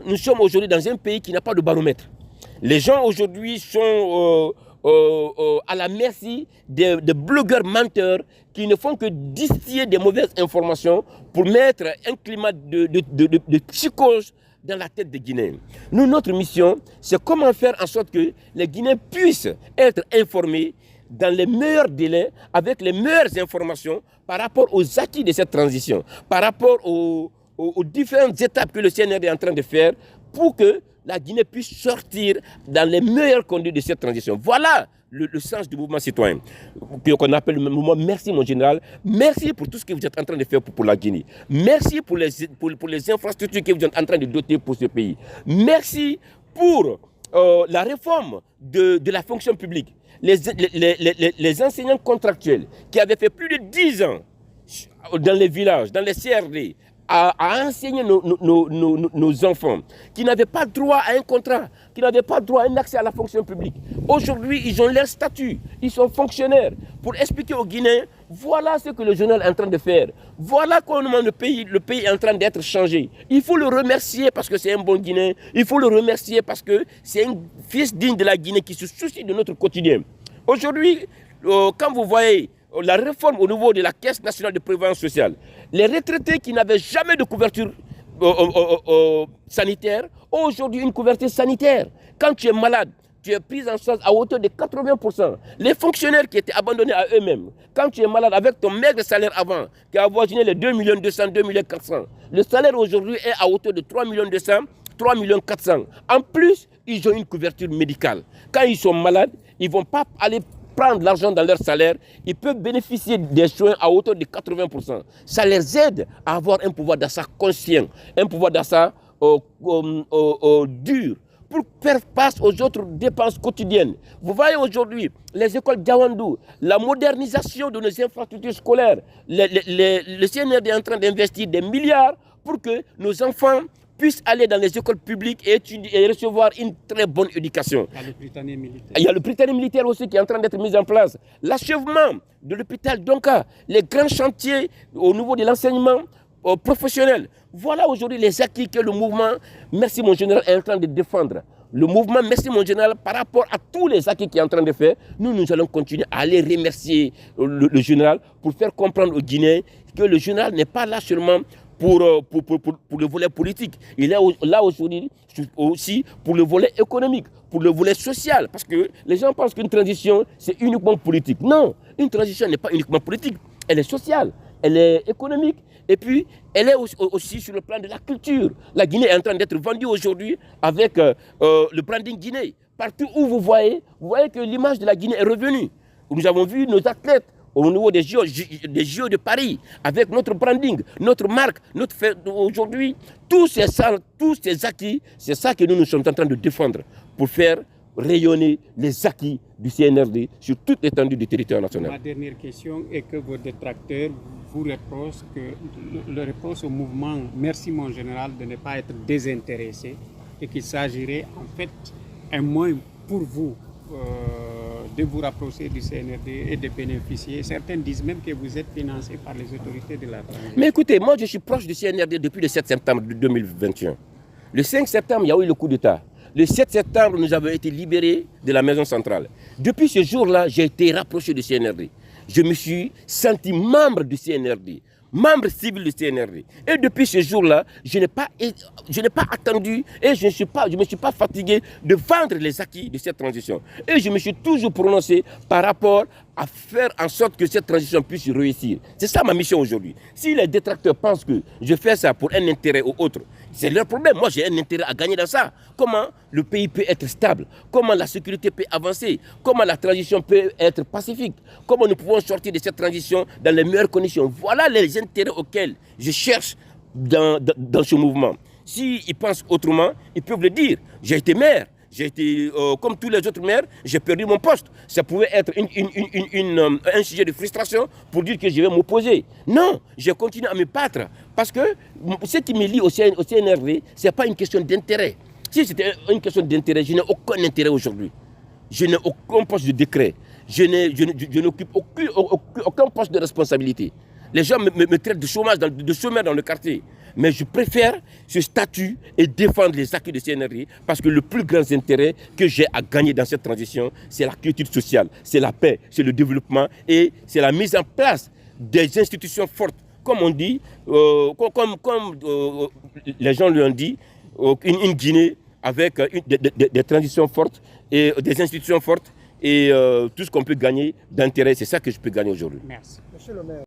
nous sommes aujourd'hui dans un pays qui n'a pas de baromètre. Les gens aujourd'hui sont à la merci des blogueurs menteurs qui ne font que distiller des mauvaises informations pour mettre un climat de psychose dans la tête des Guinéens. Nous, notre mission, c'est comment faire en sorte que les Guinéens puissent être informés dans les meilleurs délais, avec les meilleures informations par rapport aux acquis de cette transition, par rapport aux différentes étapes que le CNRD est en train de faire pour que la Guinée puisse sortir dans les meilleures conditions de cette transition. Voilà le sens du mouvement citoyen, qu'on appelle le mouvement Merci mon général. Merci pour tout ce que vous êtes en train de faire pour la Guinée. Merci pour les infrastructures que vous êtes en train de doter pour ce pays. Merci pour la réforme de la fonction publique. Les enseignants contractuels qui avaient fait plus de 10 ans dans les villages, dans les CRD, à enseigner nos enfants, qui n'avaient pas droit à un contrat, qui n'avaient pas droit à un accès à la fonction publique. Aujourd'hui, ils ont leur statut, ils sont fonctionnaires. Pour expliquer aux Guinéens, voilà ce que le journal est en train de faire. Voilà comment le pays est en train d'être changé. Il faut le remercier parce que c'est un bon Guinéen. Il faut le remercier parce que c'est un fils digne de la Guinée qui se soucie de notre quotidien. Aujourd'hui, quand vous voyez la réforme au niveau de la Caisse nationale de prévoyance sociale, les retraités qui n'avaient jamais de couverture sanitaire ont aujourd'hui une couverture sanitaire. Quand tu es malade, tu es pris en charge à hauteur de 80%. Les fonctionnaires qui étaient abandonnés à eux-mêmes, quand tu es malade avec ton maigre salaire avant, qui a avoisiné les 2 200 000, 2 400 000, le salaire aujourd'hui est à hauteur de 3 200 000, 3 400 000. En plus, ils ont une couverture médicale. Quand ils sont malades, ils ne vont pas aller prendre l'argent dans leur salaire, ils peuvent bénéficier des soins à hauteur de 80%. Ça les aide à avoir un pouvoir d'achat conscient, un pouvoir d'achat dur, pour faire face aux autres dépenses quotidiennes. Vous voyez aujourd'hui les écoles Diawandou, la modernisation de nos infrastructures scolaires. Le CNRD est en train d'investir des milliards pour que nos enfants puissent aller dans les écoles publiques et étudier et recevoir une très bonne éducation. Il y a le Prytanée militaire. Il y a le Prytanée militaire aussi qui est en train d'être mis en place. L'achèvement de l'hôpital Donka, les grands chantiers au niveau de l'enseignement professionnel. Voilà aujourd'hui les acquis que le mouvement Merci mon général est en train de défendre. Le mouvement Merci mon général, par rapport à tous les acquis qu'il est en train de faire, nous allons continuer à aller remercier le général pour faire comprendre aux Guinéens que le général n'est pas là seulement pour le volet politique. Il est là aujourd'hui aussi pour le volet économique, pour le volet social. Parce que les gens pensent qu'une transition, c'est uniquement politique. Non, une transition n'est pas uniquement politique. Elle est sociale, elle est économique. Et puis, elle est aussi sur le plan de la culture. La Guinée est en train d'être vendue aujourd'hui avec le branding Guinée. Partout où vous voyez que l'image de la Guinée est revenue. Nous avons vu nos athlètes au niveau des JO de Paris, avec notre branding, notre marque, aujourd'hui, tous ces acquis, c'est ça que nous sommes en train de défendre pour faire rayonner les acquis du CNRD sur toute l'étendue du territoire national. Ma dernière question est que vos détracteurs vous reprochent au mouvement Merci mon général de ne pas être désintéressé et qu'il s'agirait en fait un moyen pour vous de vous rapprocher du CNRD et de bénéficier. Certains disent même que vous êtes financé par les autorités de la transition. Mais écoutez, moi je suis proche du CNRD depuis le 7 septembre 2021. Le 5 septembre, il y a eu le coup d'État. Le 7 septembre, nous avons été libérés de la maison centrale. Depuis ce jour-là, j'ai été rapproché du CNRD. Je me suis senti membre du CNRD, membre civil du CNRD. Et depuis ce jour-là, je n'ai pas attendu et je ne me suis pas fatigué de vendre les acquis de cette transition. Et je me suis toujours prononcé par rapport à faire en sorte que cette transition puisse réussir. C'est ça ma mission aujourd'hui. Si les détracteurs pensent que je fais ça pour un intérêt ou autre, c'est leur problème. Moi, j'ai un intérêt à gagner dans ça. Comment le pays peut être stable? Comment la sécurité peut avancer? Comment la transition peut être pacifique? Comment nous pouvons sortir de cette transition dans les meilleures conditions? Voilà les intérêts auxquels je cherche dans ce mouvement. S'ils pensent autrement, ils peuvent le dire. J'ai été maire. J'ai été, comme tous les autres maires, j'ai perdu mon poste. Ça pouvait être un sujet de frustration pour dire que je vais m'opposer. Non, j'ai continué à me battre. Parce que ce qui me lie au CNRD, ce n'est pas une question d'intérêt. Si c'était une question d'intérêt, je n'ai aucun intérêt aujourd'hui. Je n'ai aucun poste de décret. Je n'occupe aucun poste de responsabilité. Les gens me traitent de chômeur dans le quartier. Mais je préfère ce statut et défendre les acquis de CNRI parce que le plus grand intérêt que j'ai à gagner dans cette transition, c'est la culture sociale, c'est la paix, c'est le développement et c'est la mise en place des institutions fortes. Comme on dit, comme les gens lui ont dit, une Guinée avec des transitions fortes et des institutions fortes et tout ce qu'on peut gagner d'intérêt, c'est ça que je peux gagner aujourd'hui. Merci. Monsieur le maire.